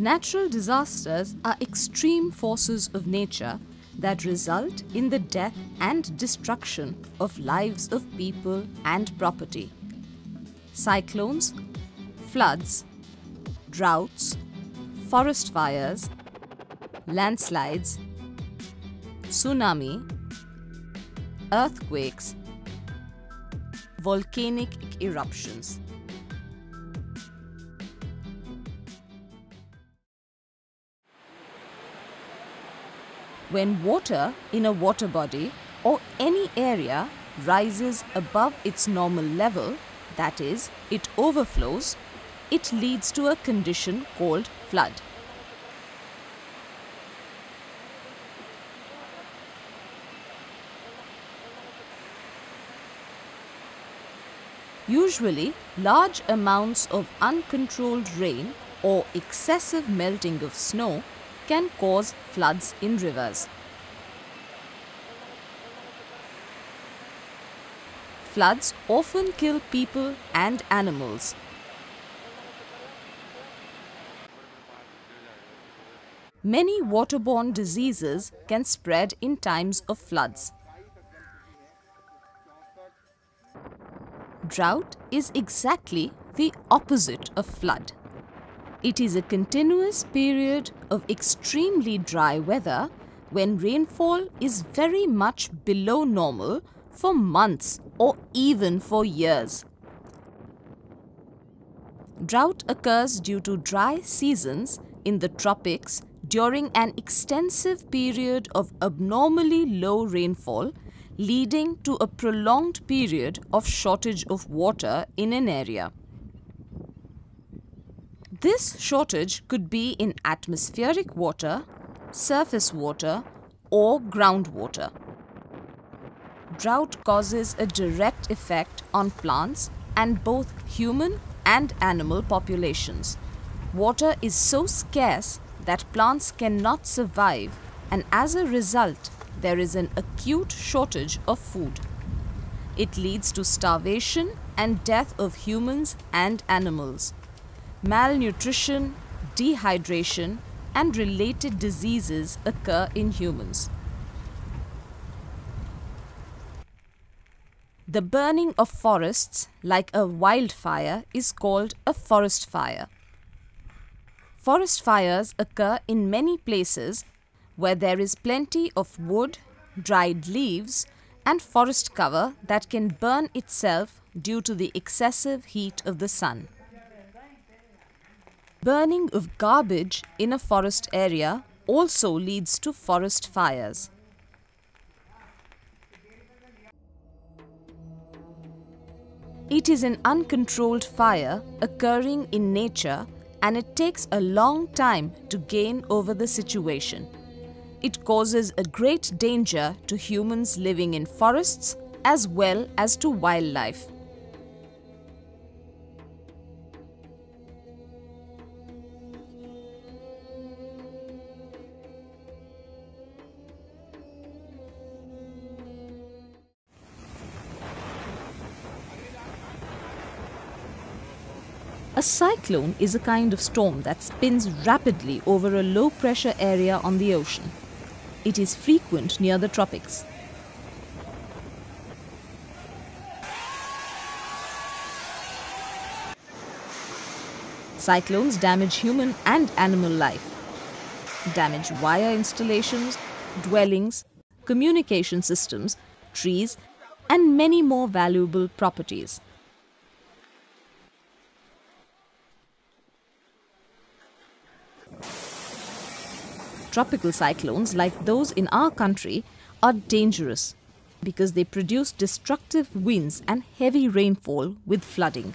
Natural disasters are extreme forces of nature that result in the death and destruction of lives of people and property. Cyclones, floods, droughts, forest fires, landslides, tsunami, earthquakes, volcanic eruptions. When water in a water body or any area rises above its normal level, that is, it overflows, it leads to a condition called flood. Usually, large amounts of uncontrolled rain or excessive melting of snow can cause floods in rivers. Floods often kill people and animals. Many waterborne diseases can spread in times of floods. Drought is exactly the opposite of flood. It is a continuous period of extremely dry weather when rainfall is very much below normal for months or even for years. Drought occurs due to dry seasons in the tropics during an extensive period of abnormally low rainfall, leading to a prolonged period of shortage of water in an area. This shortage could be in atmospheric water, surface water, or groundwater. Drought causes a direct effect on plants and both human and animal populations. Water is so scarce that plants cannot survive, and as a result, there is an acute shortage of food. It leads to starvation and death of humans and animals. Malnutrition, dehydration, and related diseases occur in humans. The burning of forests, like a wildfire, is called a forest fire. Forest fires occur in many places where there is plenty of wood, dried leaves, and forest cover that can burn itself due to the excessive heat of the sun. Burning of garbage in a forest area also leads to forest fires. It is an uncontrolled fire occurring in nature, and it takes a long time to gain over the situation. It causes a great danger to humans living in forests as well as to wildlife. A cyclone is a kind of storm that spins rapidly over a low-pressure area on the ocean. It is frequent near the tropics. Cyclones damage human and animal life, damage wire installations, dwellings, communication systems, trees, and many more valuable properties. Tropical cyclones, like those in our country, are dangerous because they produce destructive winds and heavy rainfall with flooding.